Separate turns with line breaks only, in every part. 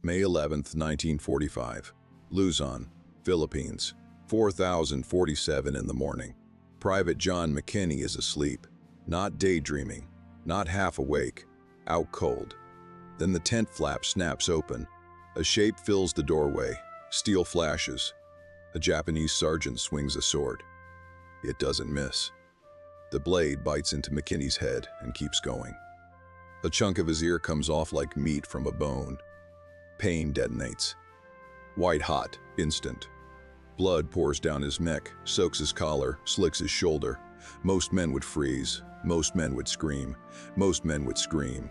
May 11, 1945. Luzon, Philippines. 4047 in the morning. Private John McKinney is asleep, not daydreaming, not half awake, out cold. Then the tent flap snaps open. A shape fills the doorway. Steel flashes. A Japanese sergeant swings a sword. It doesn't miss. The blade bites into McKinney's head and keeps going. A chunk of his ear comes off like meat from a bone. Pain detonates. White hot, instant. Blood pours down his neck, soaks his collar, slicks his shoulder. Most men would freeze. Most men would scream. Most men would scream.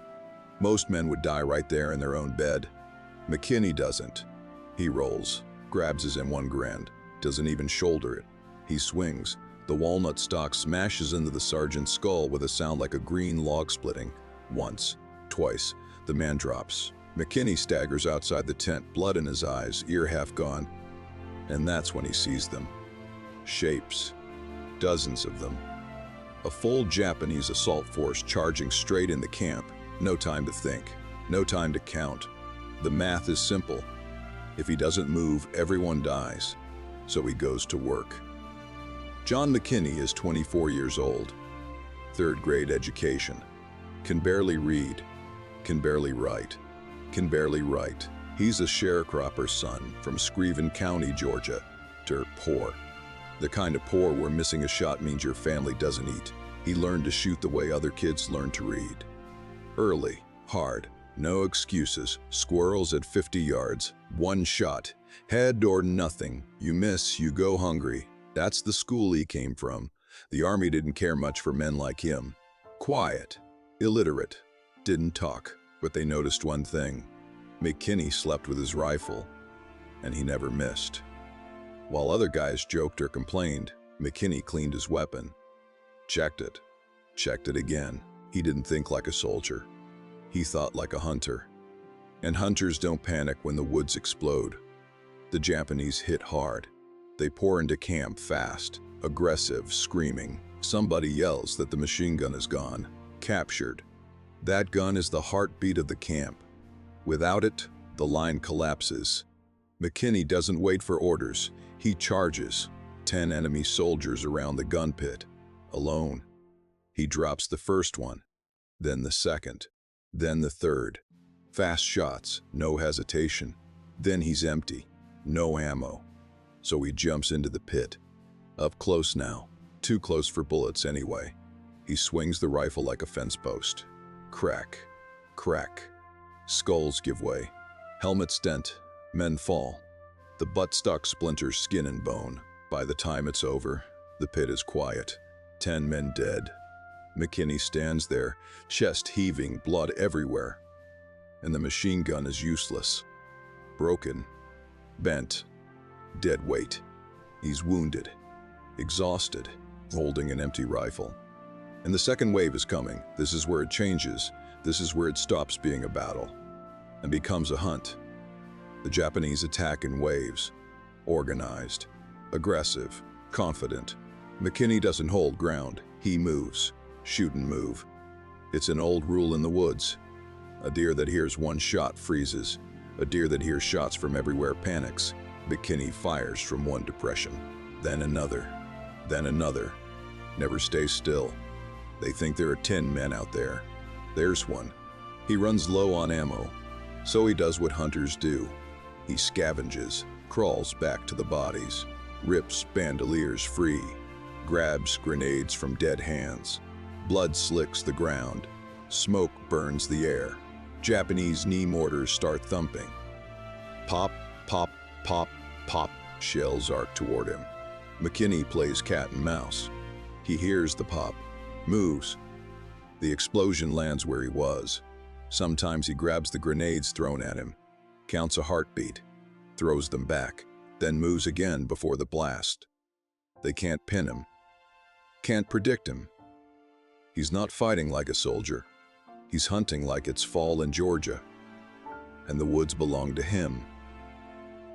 Most men would die right there in their own bed. McKinney doesn't. He rolls, grabs his M1 Garand, doesn't even shoulder it. He swings. The walnut stock smashes into the sergeant's skull with a sound like a green log splitting. Once, twice, the man drops. McKinney staggers outside the tent, blood in his eyes, ear half gone. And that's when he sees them. Shapes. Dozens of them. A full Japanese assault force charging straight into camp. No time to think. No time to count. The math is simple. If he doesn't move, everyone dies. So he goes to work. John McKinney is 24 years old. Third grade education. Can barely read. Can barely write. Can barely write. He's a sharecropper's son from Screven County, Georgia. Dirt poor. The kind of poor where missing a shot means your family doesn't eat. He learned to shoot the way other kids learn to read. Early, hard, no excuses. Squirrels at 50 yards, one shot. Head or nothing. You miss, you go hungry. That's the school he came from. The army didn't care much for men like him. Quiet, illiterate, didn't talk, but they noticed one thing. McKinney slept with his rifle, and he never missed. While other guys joked or complained, McKinney cleaned his weapon. Checked it again. He didn't think like a soldier. He thought like a hunter. And hunters don't panic when the woods explode. The Japanese hit hard. They pour into camp fast, aggressive, screaming. Somebody yells that the machine gun is gone, captured. That gun is the heartbeat of the camp. Without it, the line collapses. McKinney doesn't wait for orders. He charges. 10 enemy soldiers around the gun pit, alone. He drops the first one, then the second, then the third. Fast shots, no hesitation. Then he's empty, no ammo. So he jumps into the pit. Up close now, too close for bullets anyway. He swings the rifle like a fence post. Crack, crack. Skulls give way. Helmets dent. Men fall. The buttstock splinters skin and bone. By the time it's over, the pit is quiet. 10 men dead. McKinney stands there, chest heaving, blood everywhere. And the machine gun is useless. Broken. Bent. Dead weight. He's wounded. Exhausted. Holding an empty rifle. And the second wave is coming. This is where it changes. This is where it stops being a battle and becomes a hunt. The Japanese attack in waves. Organized. Aggressive. Confident. McKinney doesn't hold ground. He moves. Shoot and move. It's an old rule in the woods. A deer that hears one shot freezes. A deer that hears shots from everywhere panics. McKinney fires from one depression. Then another. Then another. Never stays still. They think there are 10 men out there. There's one. He runs low on ammo. So he does what hunters do. He scavenges, crawls back to the bodies, rips bandoliers free, grabs grenades from dead hands. Blood slicks the ground. Smoke burns the air. Japanese knee mortars start thumping. Pop, pop, pop, pop. Shells arc toward him. McKinney plays cat and mouse. He hears the pop, moves. The explosion lands where he was. Sometimes he grabs the grenades thrown at him, counts a heartbeat, throws them back, then moves again before the blast. They can't pin him, can't predict him. He's not fighting like a soldier. He's hunting like it's fall in Georgia. And the woods belong to him.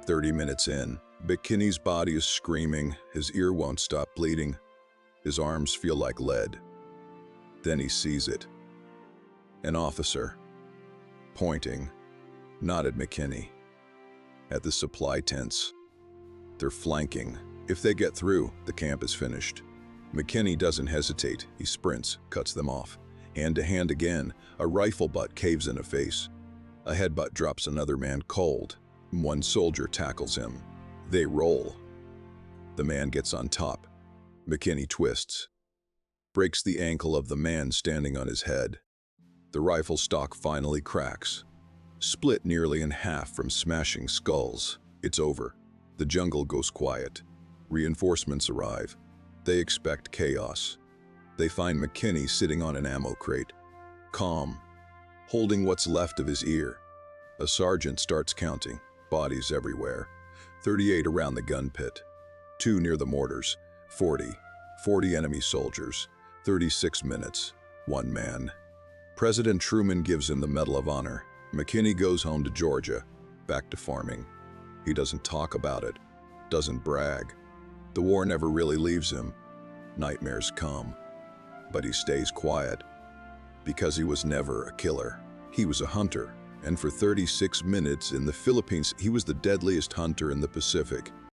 30 minutes in, McKinney's body is screaming, his ear won't stop bleeding. His arms feel like lead. Then he sees it. An officer, pointing, nodded McKinney. At the supply tents. They're flanking. If they get through, the camp is finished. McKinney doesn't hesitate. He sprints, cuts them off. Hand to hand again, a rifle butt caves in a face. A headbutt drops another man cold. One soldier tackles him. They roll. The man gets on top. McKinney twists. Breaks the ankle of the man standing on his head. The rifle stock finally cracks. Split nearly in half from smashing skulls. It's over. The jungle goes quiet. Reinforcements arrive. They expect chaos. They find McKinney sitting on an ammo crate. Calm. Holding what's left of his ear. A sergeant starts counting. Bodies everywhere. 38 around the gun pit. 2 near the mortars. 40 enemy soldiers. 36 minutes. 1 man. President Truman gives him the Medal of Honor. McKinney goes home to Georgia, back to farming. He doesn't talk about it, doesn't brag. The war never really leaves him. Nightmares come. But he stays quiet. Because he was never a killer. He was a hunter, and for 36 minutes in the Philippines, he was the deadliest hunter in the Pacific.